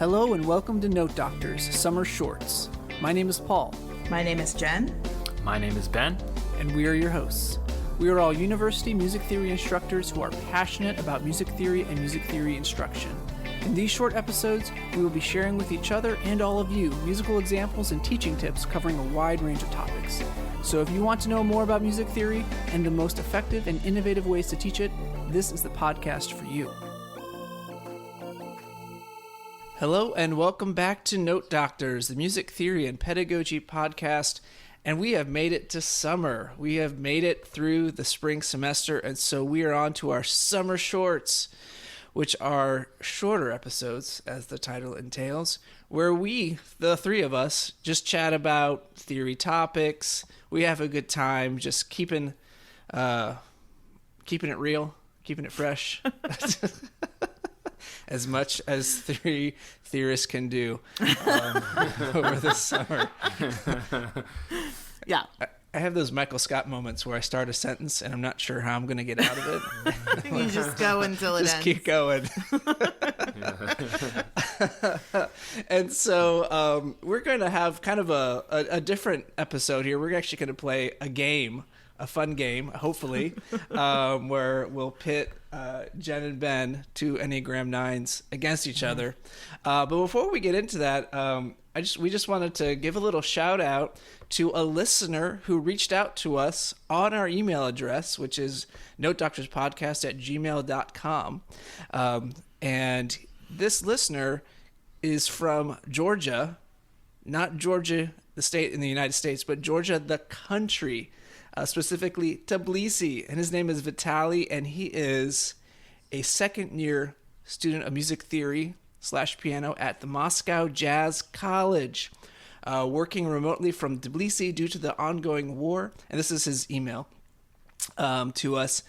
Hello and welcome to Note Doctors Summer Shorts. My name is Paul. My name is Jen. My name is Ben. And we are your hosts. We are all university music theory instructors who are passionate about music theory and music theory instruction. In these short episodes, we will be sharing with each other and all of you musical examples and teaching tips covering a wide range of topics. So if you want to know more about music theory and the most effective and innovative ways to teach it, this is the podcast for you. Hello and welcome back to Note Doctors, the music theory and pedagogy podcast. And we have made it to summer. We have made it through the spring semester, and so we are on to our summer shorts, which are shorter episodes, as the title entails, where we, the three of us, just chat about theory topics. We have a good time, just keeping it real, keeping it fresh, as much as three theorists can do over the summer. Yeah. I have those Michael Scott moments where I start a sentence and I'm not sure how I'm going to get out of it. You just go until it ends. Just keep going. And so we're going to have kind of a different episode here. We're actually going to play a fun game, hopefully, where we'll pit Jenn and Ben, two Enneagram 9s, against each other. But before we get into that, we just wanted to give a little shout out to a listener who reached out to us on our email address, which is notedoctorspodcast@gmail.com. And this listener is from Georgia, not Georgia, the state in the United States, but Georgia, the country, specifically Tbilisi. And his name is Vitaly, and he is a second-year student of music theory / piano at the Moscow Jazz College, working remotely from Tbilisi due to the ongoing war. And this is his email to us.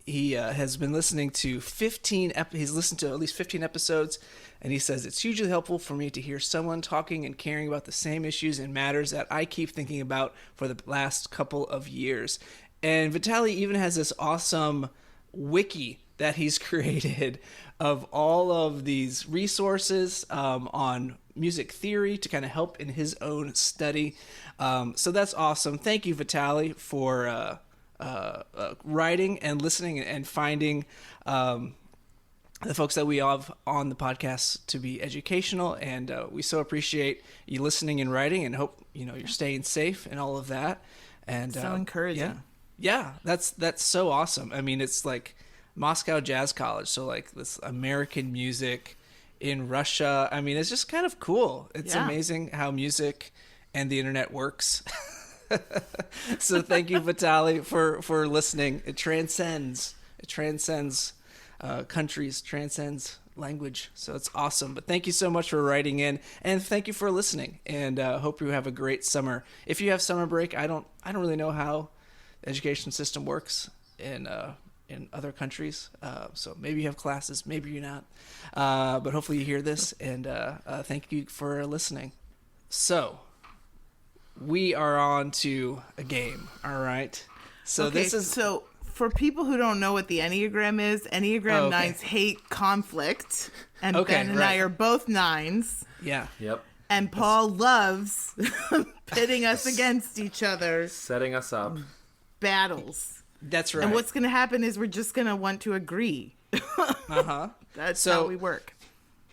He has been listening to he's listened to at least 15 episodes, and he says, it's hugely helpful for me to hear someone talking and caring about the same issues and matters that I keep thinking about for the last couple of years. And Vitaly even has this awesome wiki that he's created of all of these resources on music theory to kind of help in his own study. So that's awesome. Thank you, Vitaly, for writing and listening and finding the folks that we have on the podcast to be educational. And we so appreciate you listening and writing, and hope you're staying safe and all of that. And so encouraging. Yeah, that's so awesome. I mean, it's like Moscow Jazz College, so like this American music in Russia. I mean, it's just kind of cool. It's amazing how music and the internet works. So thank you, Vitaly, for listening. It transcends countries, transcends language. So it's awesome. But thank you so much for writing in, and thank you for listening. And hope you have a great summer. If you have summer break, I don't really know how the education system works in other countries. So maybe you have classes, maybe you're not. But hopefully you hear this, and thank you for listening. So we are on to a game, all right? So So for people who don't know what the Enneagram is, Enneagram 9s hate conflict, and Ben and I are both 9s. Yeah. Yep. And Paul loves pitting us against each other. Setting us up. Battles. That's right. And what's going to happen is we're just going to want to agree. That's how we work.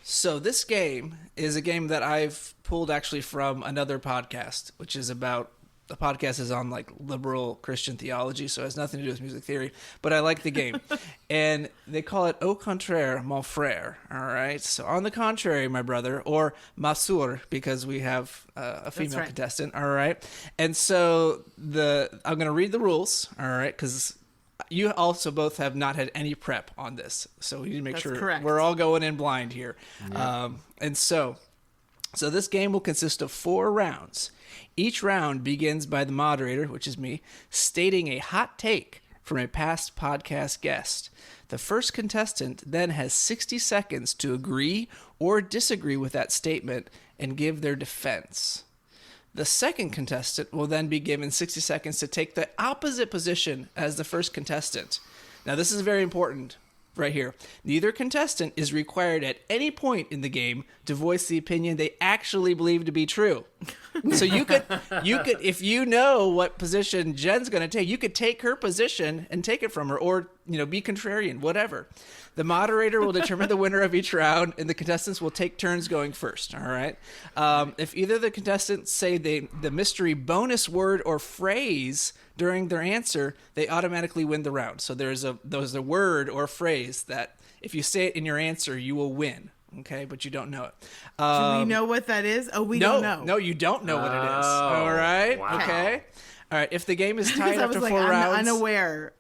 So this game is a game that I've pulled actually from another podcast, which is about, the podcast is on like liberal Christian theology, so it has nothing to do with music theory, but I like the game. And they call it Au Contraire Mon Frère, all right? So on the contrary, my brother, or ma soeur, because we have a female contestant, all right? And so I'm going to read the rules, all right, because you also both have not had any prep on this, so we need to make sure we're all going in blind here. Yeah. And so this game will consist of 4 rounds. Each round begins by the moderator, which is me, stating a hot take from a past podcast guest. The first contestant then has 60 seconds to agree or disagree with that statement and give their defense. The second contestant will then be given 60 seconds to take the opposite position as the first contestant. Now, this is very important. right here. Neither contestant is required at any point in the game to voice the opinion they actually believe to be true. So you could, if you know what position Jen's going to take, you could take her position and take it from her, or be contrarian, whatever. The moderator will determine the winner of each round, and the contestants will take turns going first. All right. If either of the contestants say the mystery bonus word or phrase during their answer, they automatically win the round. So there's a word or phrase that if you say it in your answer, you will win. Okay, but you don't know it. Do we know what that is? Oh, we don't know. No, you don't know what it is. All right. Wow. Okay. All right. If the game is tied after 4 rounds, I'm unaware.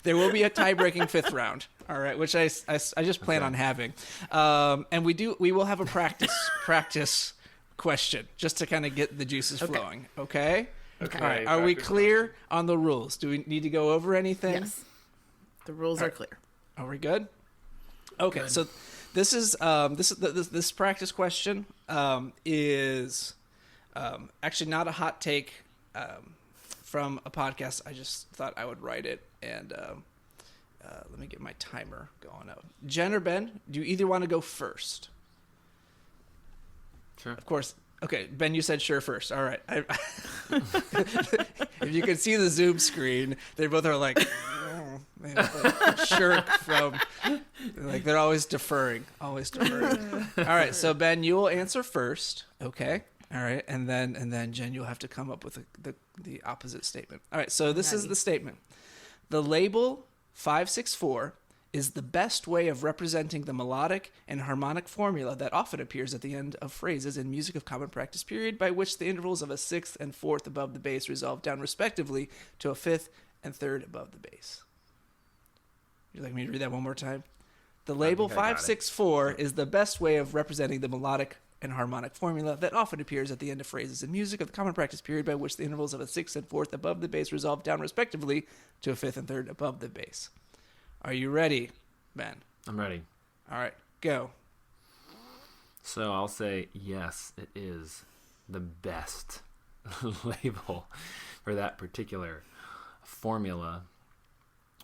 there will be a tie-breaking 5th round. All right, which I just plan on having, and we will have a practice question just to kind of get the juices flowing. Okay. Okay. All right. Are we clear on the rules? Do we need to go over anything? Yes. The rules are clear. Are we good? Okay. Good. So this is this practice question is actually not a hot take from a podcast. I just thought I would write it, and let me get my timer going out. Jenn or Ben, do you either want to go first? Sure. Of course. Okay, Ben, you said sure first. All right. If you can see the Zoom screen, they both are like, sure from, like they're always deferring. All right, so Ben, you will answer first. Okay. All right, and then Jenn, you'll have to come up with the opposite statement. All right, so this is the statement. The label 564 is the best way of representing the melodic and harmonic formula that often appears at the end of phrases in music of common practice period, by which the intervals of a 6th and 4th above the bass resolve down respectively to a 5th and 3rd above the bass. Would you like me to read that one more time? The label 564 is the best way of representing the melodic and harmonic formula that often appears at the end of phrases in music of the common practice period, by which the intervals of a 6th and 4th above the bass resolve down respectively to a 5th and 3rd above the bass. Are you ready, Ben? I'm ready. All right, go. So I'll say yes, it is the best label for that particular formula,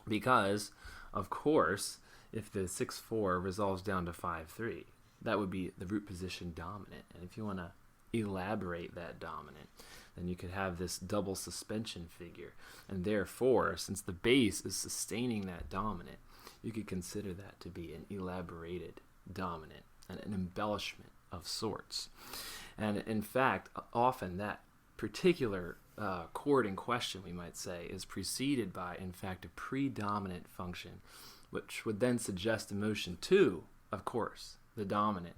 because, of course, if the 6/4 resolves down to 5/3, that would be the root position dominant. And if you want to elaborate that dominant, then you could have this double suspension figure. And therefore, since the bass is sustaining that dominant, you could consider that to be an elaborated dominant and an embellishment of sorts. And in fact, often that particular chord in question, we might say, is preceded by, in fact, a predominant function, which would then suggest emotion to, of course, the dominant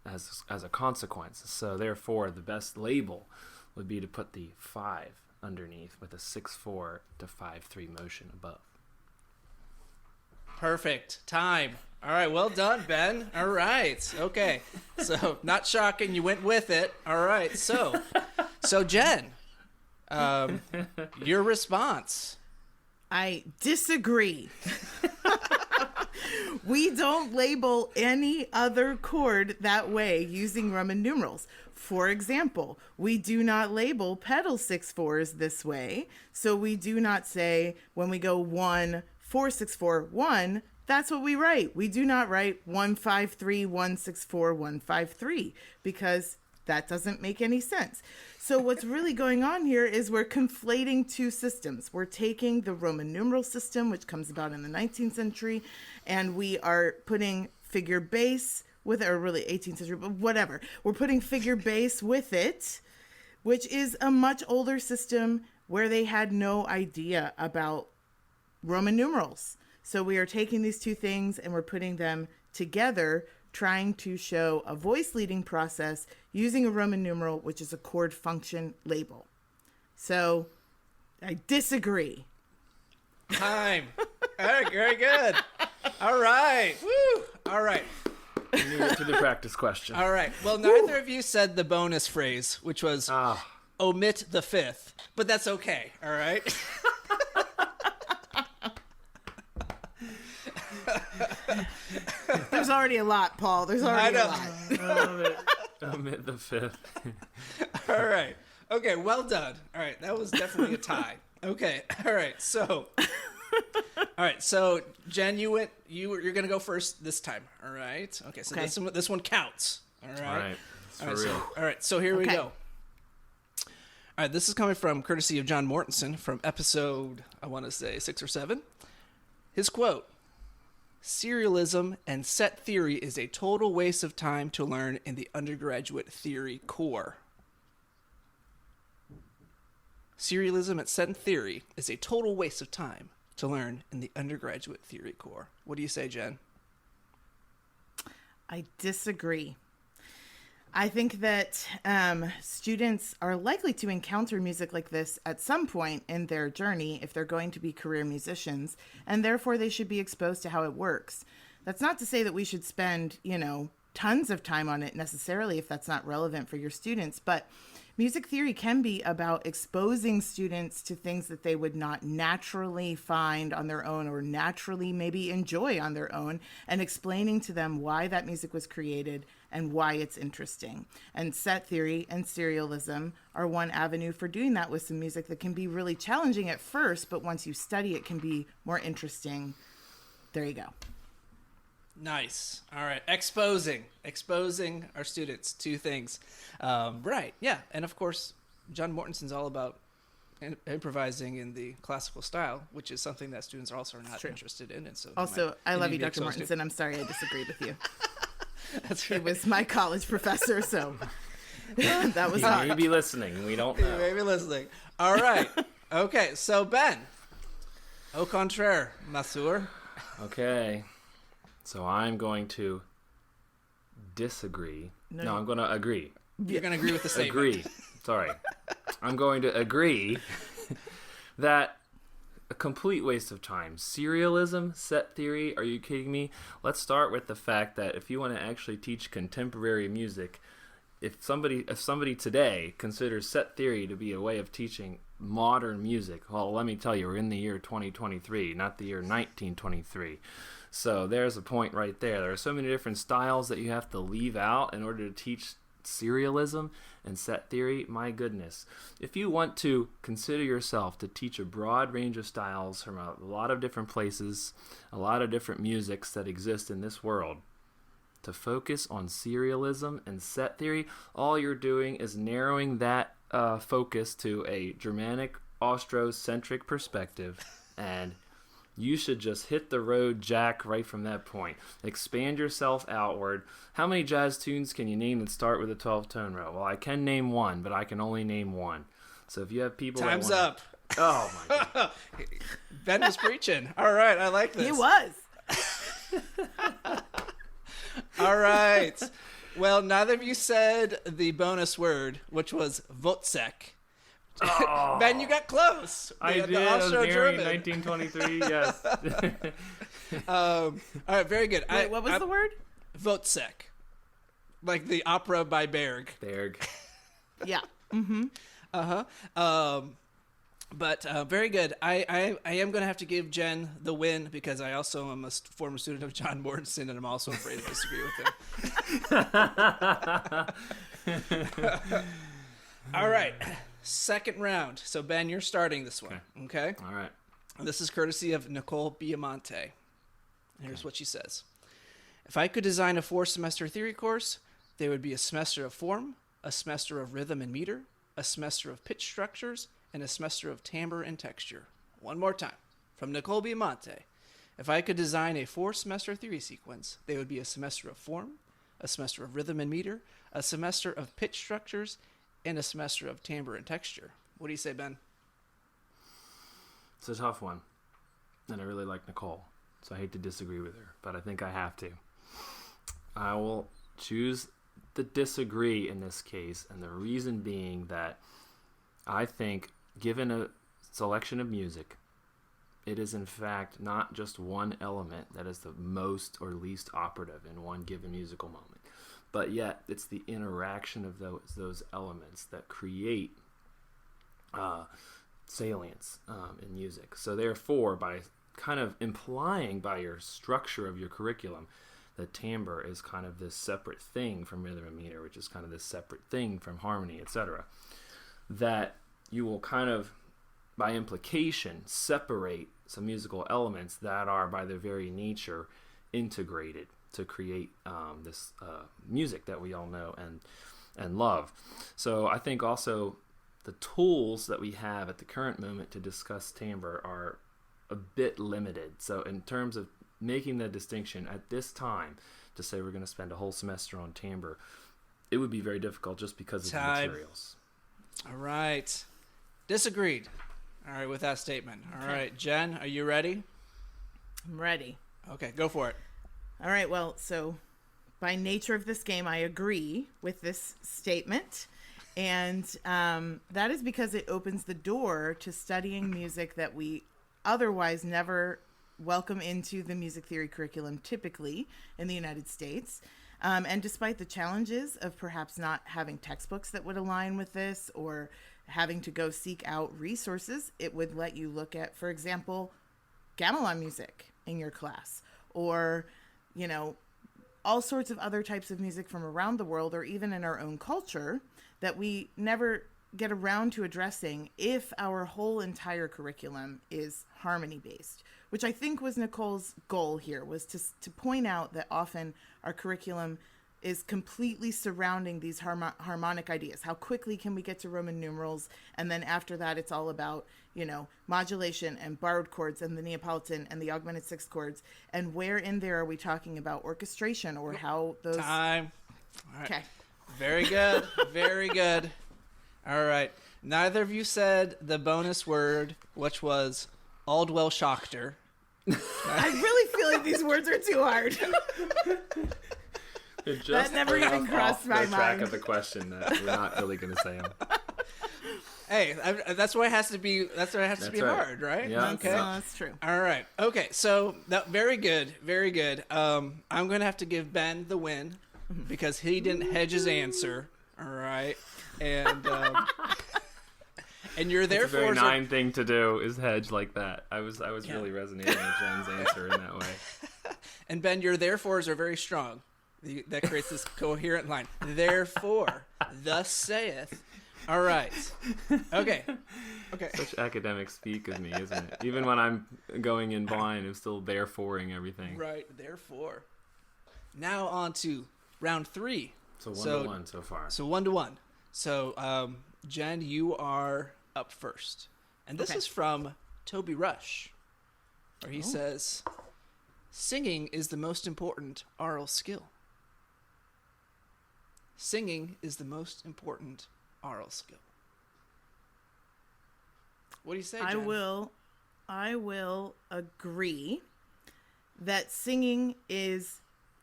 as a consequence. So therefore, the best label would be to put the 5 underneath with a 6/4 to 5/3 motion above. Perfect. Time. All right, well done, Ben. All right. Okay. So, not shocking, you went with it. All right. So Jenn, your response. I disagree. We don't label any other chord that way using Roman numerals. For example, we do not label pedal 6/4s this way. So we do not say when we go 1, 4, 6, 4, 1, that's what we write. We do not write 1, 5, 3, 1, 6, 4, 1, 5, 3, because that doesn't make any sense. So what's really going on here is we're conflating two systems. We're taking the Roman numeral system, which comes about in the 19th century, and we are putting figure bass with it, or really 18th century, but whatever. We're putting figure bass with it, which is a much older system where they had no idea about Roman numerals. So we are taking these two things and we're putting them together, trying to show a voice leading process using a Roman numeral, which is a chord function label. So I disagree. Time. All right, very good. All right. Woo. All right. We move it to the practice question. All right. Well, neither of you said the bonus phrase, which was omit the 5th, but that's okay. All right. There's already a lot, Paul. There's already a lot. Omit the 5th. All right. Okay, well done. All right, that was definitely a tie. Okay, all right, so right, so Jen, you're going to go first this time. All right. Okay, so this one counts. All right. All right. It's for real. All right, so here we go. All right, this is coming from courtesy of John Mortensen from episode, I want to say 6 or 7. His quote: "Serialism and set theory is a total waste of time to learn in the undergraduate theory core." Serialism and set theory is a total waste of time to learn in the undergraduate theory core. What do you say, Jen? I disagree. I think that students are likely to encounter music like this at some point in their journey if they're going to be career musicians, and therefore they should be exposed to how it works. That's not to say that we should spend, tons of time on it necessarily if that's not relevant for your students, but music theory can be about exposing students to things that they would not naturally find on their own or naturally maybe enjoy on their own, and explaining to them why that music was created and why it's interesting. And set theory and serialism are one avenue for doing that with some music that can be really challenging at first, but once you study it can be more interesting. There you go. Nice. All right. Exposing our students to things. Right. Yeah. And of course, John Mortensen's all about improvising in the classical style, which is something that students are also not interested in. And so also, I love you, Dr. Mortensen. I'm sorry I disagreed with you. That's right. He was my college professor, so that was hard. He may be listening. We don't know. He may be listening. All right. Okay. So, Ben, au contraire, ma soeur. Okay. So I'm going to disagree. No, I'm going to agree. You're going to agree with the statement. Agree. Sorry. I'm going to agree that a complete waste of time. Serialism, set theory, are you kidding me? Let's start with the fact that if you want to actually teach contemporary music, if somebody today considers set theory to be a way of teaching modern music, well, let me tell you, we're in the year 2023, not the year 1923. So there's a point right there. There are so many different styles that you have to leave out in order to teach serialism and set theory. My goodness. If you want to consider yourself to teach a broad range of styles from a lot of different places, a lot of different musics that exist in this world, to focus on serialism and set theory, all you're doing is narrowing that focus to a Germanic, Austrocentric perspective, and you should just hit the road, Jack, right from that point. Expand yourself outward. How many jazz tunes can you name that start with a 12-tone row? Well, I can name one, but I can only name one. So if you have people Time's that up. Oh, my God. Ben was preaching. All right, I like this. He was. All right. Well, neither of you said the bonus word, which was Votsek. Oh, Ben, you got close. I did. I was married in 1923. Yes. All right, very good. Wait, what was the word? Votsek, like the opera by Berg. Berg. Yeah. Mm-hmm. But very good. I am going to have to give Jen the win because I also am a former student of John Mortensen, and I'm also afraid to disagree with him. All right. Second round. So, Ben, you're starting this one. Okay? All right. And this is courtesy of Nicole Biamonte. Here's what she says. If I could design a 4-semester theory course, there would be a semester of form, a semester of rhythm and meter, a semester of pitch structures, and a semester of timbre and texture. One more time. From Nicole Biamonte. If I could design a 4-semester theory sequence, there would be a semester of form, a semester of rhythm and meter, a semester of pitch structures, and a semester of timbre and texture. What do you say, Ben? It's a tough one. And I really like Nicole, so I hate to disagree with her, but I think I have to. I will choose the disagree in this case, and the reason being that I think, given a selection of music, it is in fact not just one element that is the most or least operative in one given musical moment. But yet, it's the interaction of those elements that create salience in music. So therefore, by kind of implying by your structure of your curriculum, that timbre is kind of this separate thing from rhythm and meter, which is kind of this separate thing from harmony, etc., that you will kind of, by implication, separate some musical elements that are by their very nature integrated to create this music that we all know and love. So I think also the tools that we have at the current moment to discuss timbre are a bit limited. So in terms of making the distinction at this time to say we're going to spend a whole semester on timbre, it would be very difficult just because of the materials. All right. Disagreed. All right, with that statement. All right, Jen, are you ready? I'm ready. Okay, go for it. All right, well, so by nature of this game, I agree with this statement. And that is because it opens the door to studying music that we otherwise never welcome into the music theory curriculum, typically in the United States. And despite the challenges of perhaps not having textbooks that would align with this or having to go seek out resources, it would let you look at, for example, gamelan music in your class, or, you know, all sorts of other types of music from around the world, or even in our own culture, that we never get around to addressing if our whole entire curriculum is harmony based, which I think was Nicole's goal here, was to point out that often our curriculum is completely surrounding these harmonic ideas. How quickly can we get to Roman numerals? And then after that, it's all about, you know, modulation and borrowed chords and the Neapolitan and the augmented sixth chords. And where in there are we talking about orchestration, or how those... Time. All right. Okay. Very good. Very good. All right. Neither of you said the bonus word, which was Aldwell Schachter. I really feel like these words are too hard. That never even crossed my mind. Track of the question that we're not really going to say them. Hey, that's why it has to be. That's why it has to be right. hard, right? Yeah. Okay. That's true. All right. Okay. So very good. Very good. I'm going to have to give Ben the win because he didn't hedge his answer. All right. And and you're It's a therefore very nine thing to do is hedge like that. I was really resonating with Jen's answer in that way. And Ben, your therefores are very strong. That creates this coherent line. Therefore, thus saith. All right. Okay. Okay. Such academic speak of me, isn't it? Even when I'm going in blind, I'm still thereforeing everything. Right. Therefore. Now on to round 3. So 1-1 so far. So 1-1. So Jen, you are up first, and this is from Toby Rush, where he says, "Singing is the most important oral skill." Singing is the most important oral skill. What do you say, Jen? I will agree that singing is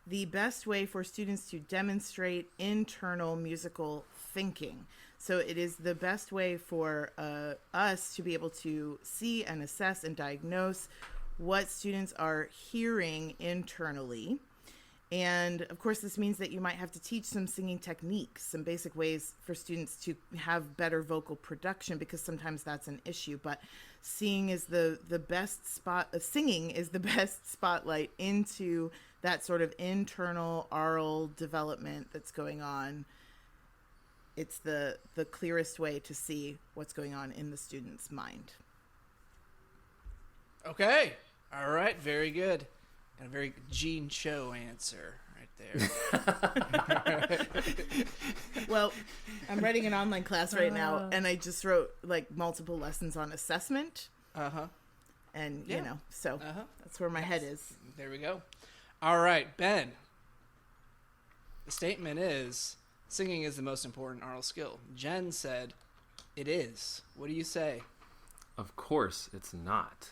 the best way for students to demonstrate internal musical thinking. So it is the best way for us to be able to see and assess and diagnose what students are hearing internally. And of course, this means that you might have to teach some singing techniques, some basic ways for students to have better vocal production, because sometimes that's an issue. But singing is the best spotlight into that sort of internal oral development that's going on. It's the clearest way to see what's going on in the student's mind. Okay. All right. Very good. And a very Gene Cho answer right there. Well, I'm writing an online class right now, and I just wrote like multiple lessons on assessment. And, you know, so that's where my head is. There we go. All right, Ben. The statement is, singing is the most important oral skill. Jen said, it is. What do you say? Of course it's not.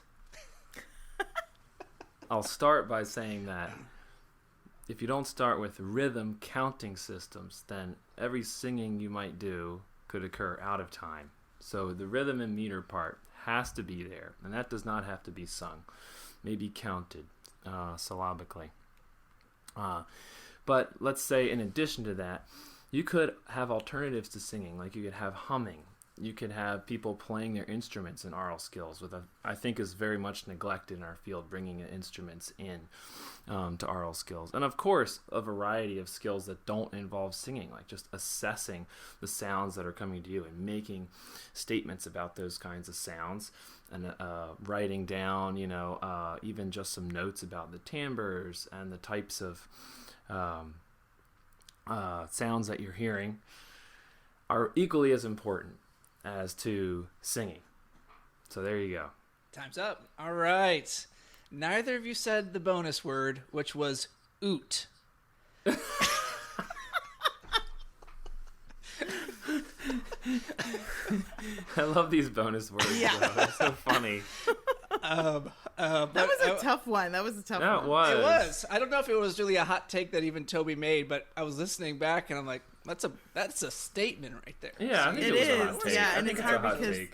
I'll start by saying that if you don't start with rhythm counting systems, then every singing you might do could occur out of time. So the rhythm and meter part has to be there, and that does not have to be sung. Maybe counted syllabically. But let's say in addition to that, you could have alternatives to singing, like you could have humming You can have people playing their instruments in oral skills, I think is very much neglected in our field, bringing instruments in to oral skills. And of course, a variety of skills that don't involve singing, like just assessing the sounds that are coming to you and making statements about those kinds of sounds, and writing down, even just some notes about the timbres and the types of sounds that you're hearing are equally as important as to singing. So there you go. Time's up. All right. Neither of you said the bonus word, which was oot. I love these bonus words. Yeah. They're so funny. That was a tough one. That was a tough That one. was. It was. I don't know if it was really a hot take that even Toby made, but I was listening back and I'm like, that's a statement right there. Yeah, I think It it was a is, hot take. yeah, I and think it's it's a hard hot because- take.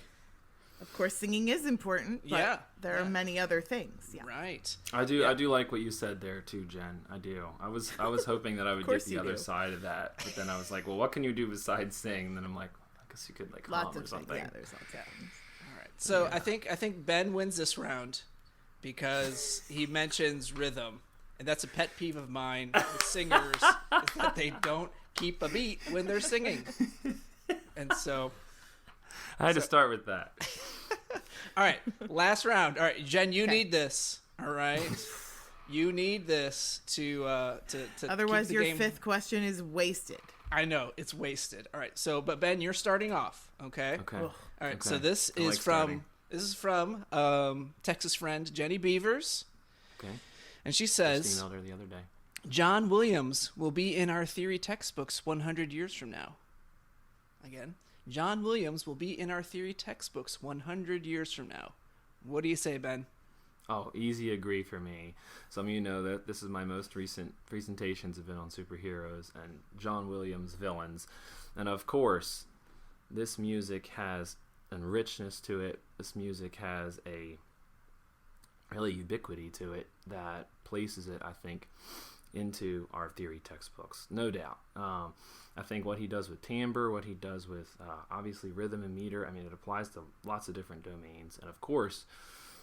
Of course, singing is important, but Yeah, there are yeah. many other things. Yeah. Right. I do like what you said there too, Jen. I do. I was hoping that I would get course the you other do. side of that, but then I was like, well, what can you do besides sing? And then I'm like, I guess you could like hum Lots or of things. something. Yeah, there's lots of things. All right. So I think Ben wins this round because he mentions rhythm, and that's a pet peeve of mine with singers is that they don't keep a beat when they're singing, and so. I had to start with that. All right, last round. All right, Jen, you need this. All right, you need this to Otherwise, keep the your game. fifth question is wasted. I know it's wasted. All right, so but Ben, you're starting off. Okay. Okay. Ugh. All right. Okay. So this I is like from starting. Texas friend Jenny Beavers, Okay. and she Just says emailed her the other day. John Williams will be in our theory textbooks 100 years from now. Again, John Williams will be in our theory textbooks 100 years from now. What do you say, Ben? Oh, easy agree for me. Some of you know that this is my most recent presentations have been on superheroes and John Williams villains. And of course, this music has a richness to it. This music has a really ubiquity to it that places it, I think, into our theory textbooks, no doubt. I think what he does with timbre, what he does with obviously rhythm and meter, I mean, it applies to lots of different domains. And of course,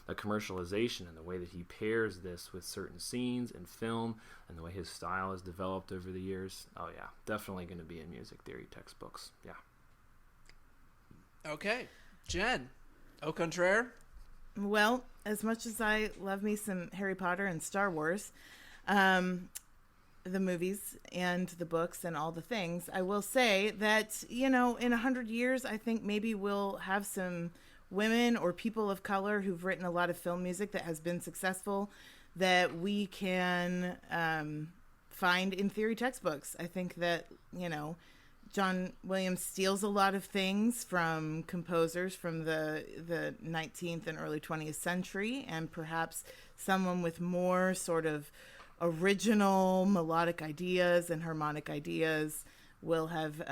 the commercialization and the way that he pairs this with certain scenes and film and the way his style has developed over the years. Oh yeah, definitely going to be in music theory textbooks. Yeah. Okay, Jen, Au Contraire. Well, as much as I love me some Harry Potter and Star Wars, the movies and the books and all the things, I will say that, in 100 years, I think maybe we'll have some women or people of color who've written a lot of film music that has been successful that we can find in theory textbooks. I think that, John Williams steals a lot of things from composers from the 19th and early 20th century, and perhaps someone with more sort of original melodic ideas and harmonic ideas will have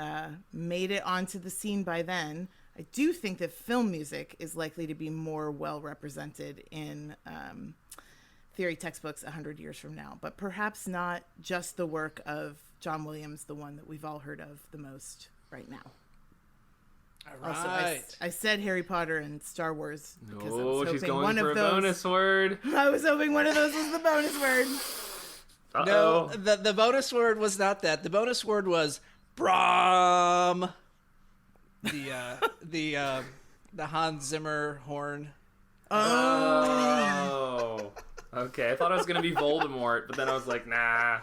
made it onto the scene by then. I do think that film music is likely to be more well represented in theory textbooks 100 years from now, but perhaps not just the work of John Williams, the one that we've all heard of the most right now. All Also, right. I said Harry Potter and Star Wars because I Oh, was she's hoping going one for of a those. bonus word. I was hoping one of those was the bonus word. No, Uh-oh. the bonus word was not that. The bonus word was Brahm. The Hans Zimmer horn. Oh. Okay, I thought it was going to be Voldemort, but then I was like, nah.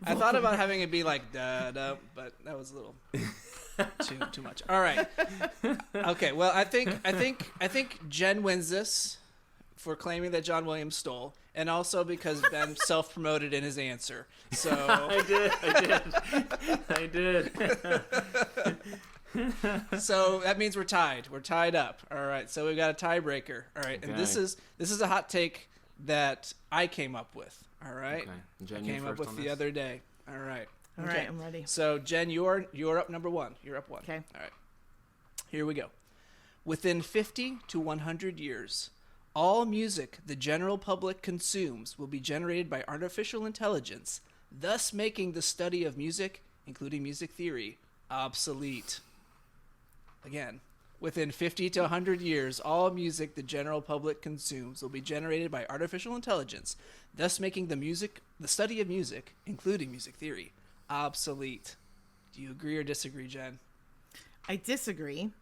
I thought about having it be like da da, but that was a little too much. All right. Okay. Well, I think Jen wins this for claiming that John Williams stole, and also because Ben self-promoted in his answer. So I did. So that means we're tied. We're tied up. All right. So we've got a tiebreaker. All right. And this Okay. is a hot take that I came up with. All right. Okay. Jen, I you came up first with on the this? other day. All right. All Okay. right, I'm ready. So Jen, you're up number one. You're up one. Okay. All right. Here we go. Within 50 to 100 years, all music the general public consumes will be generated by artificial intelligence, thus making the study of music, including music theory, obsolete. Again, within 50 to 100 years, all music the general public consumes will be generated by artificial intelligence, thus making the study of music, including music theory, obsolete. Do you agree or disagree, Jen? I disagree.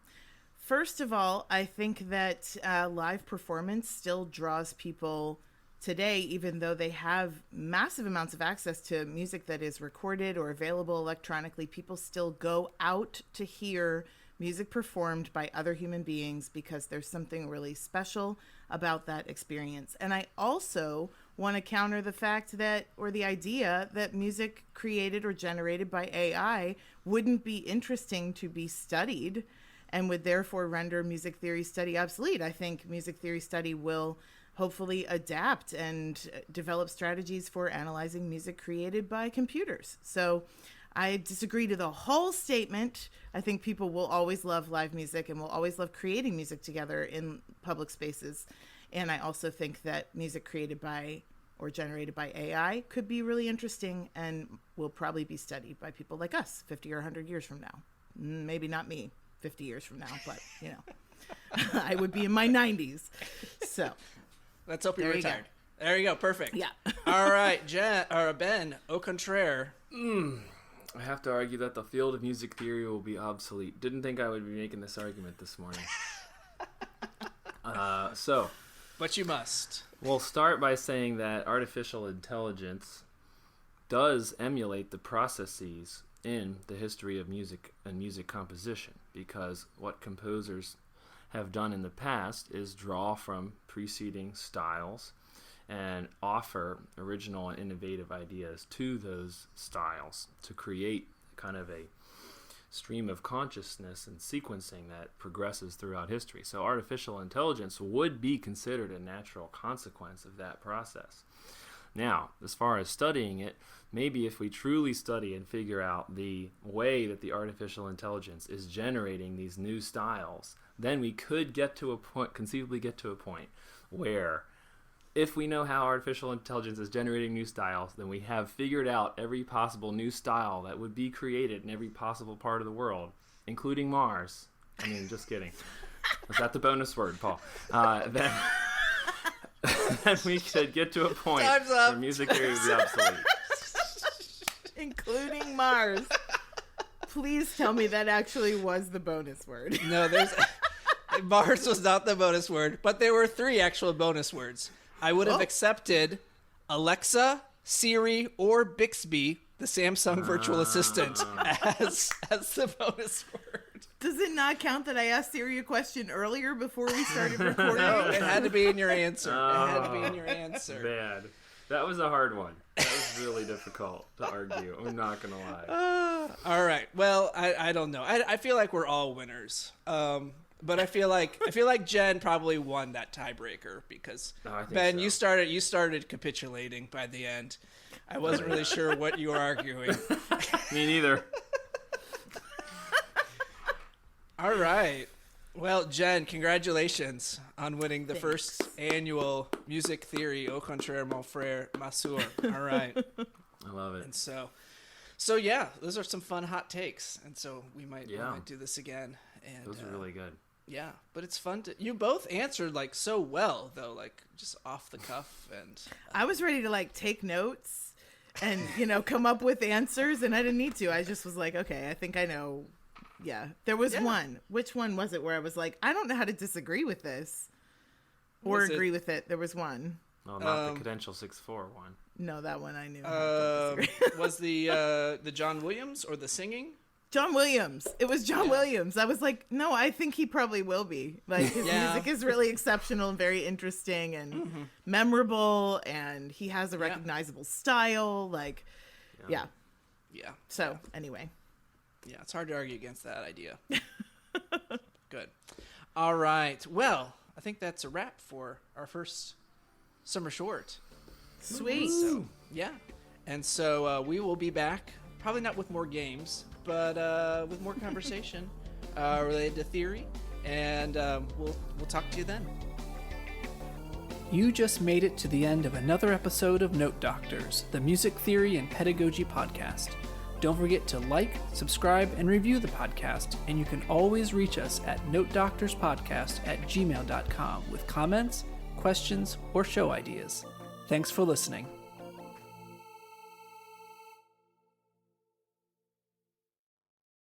First of all, I think that live performance still draws people today, even though they have massive amounts of access to music that is recorded or available electronically. People still go out to hear music performed by other human beings because there's something really special about that experience. And I also want to counter the fact that, or the idea that music created or generated by AI wouldn't be interesting to be studied and would therefore render music theory study obsolete. I think music theory study will hopefully adapt and develop strategies for analyzing music created by computers. So I disagree to the whole statement. I think people will always love live music and will always love creating music together in public spaces. And I also think that music created by or generated by AI could be really interesting and will probably be studied by people like us 50 or 100 years from now. Maybe not me 50 years from now, but, you know, I would be in my 90s. So let's hope you're retired. There you go. Perfect. Yeah. All right, Ben, Au Contraire. I have to argue that the field of music theory will be obsolete. Didn't think I would be making this argument this morning. But you must. We'll start by saying that artificial intelligence does emulate the processes in the history of music and music composition, because what composers have done in the past is draw from preceding styles and offer original and innovative ideas to those styles to create kind of a stream of consciousness and sequencing that progresses throughout history. So artificial intelligence would be considered a natural consequence of that process. Now, as far as studying it, maybe if we truly study and figure out the way that the artificial intelligence is generating these new styles, then we could conceivably get to a point where if we know how artificial intelligence is generating new styles, then we have figured out every possible new style that would be created in every possible part of the world, including Mars. I mean, just kidding. Was that the bonus word, Paul? Then we could get to a point where music theory would be obsolete. Including Mars. Please tell me that actually was the bonus word. No, Mars was not the bonus word, but there were 3 actual bonus words. I would have accepted Alexa, Siri, or Bixby, the Samsung virtual assistant, as the bonus word. Does it not count that I asked Siri a question earlier before we started recording? No, it had to be in your answer. It had to be in your answer. Bad. That was a hard one. That was really difficult to argue. I'm not going to lie. All right. Well, I don't know. I feel like we're all winners. But I feel like Jen probably won that tiebreaker because Ben, so. you started capitulating by the end. I wasn't really sure what you were arguing. Me neither. All right. Well, Jen, congratulations on winning the first annual Music Theory Au Contraire Mon Frère, ma Soeur. All right. I love it. And so yeah, those are some fun hot takes. And so we might do this again. And those are really good. Yeah, but it's fun you both answered like so well though, like just off the cuff, and I was ready to like take notes and come up with answers, and I didn't need to. I just was like, okay, I think I know. Yeah, there was one. Which one was it where I was like, I don't know how to disagree with this or agree with it? There was one. No, not the Cadential 6/4 one. No, that one I knew. Was the John Williams or the singing? John Williams. It was John Williams. I was like, no, I think he probably will be. Like, his music is really exceptional and very interesting and memorable, and he has a recognizable style. Like, yeah. So, anyway. Yeah, it's hard to argue against that idea. Good. All right. Well, I think that's a wrap for our first summer short. Sweet. So, yeah. And so we will be back, probably not with more games, but with more conversation related to theory, and we'll talk to you then. You just made it to the end of another episode of Note Doctors, the music theory and pedagogy podcast. Don't forget to like, subscribe, and review the podcast, and you can always reach us at notedoctorspodcast@gmail.com with comments, questions, or show ideas. Thanks for listening.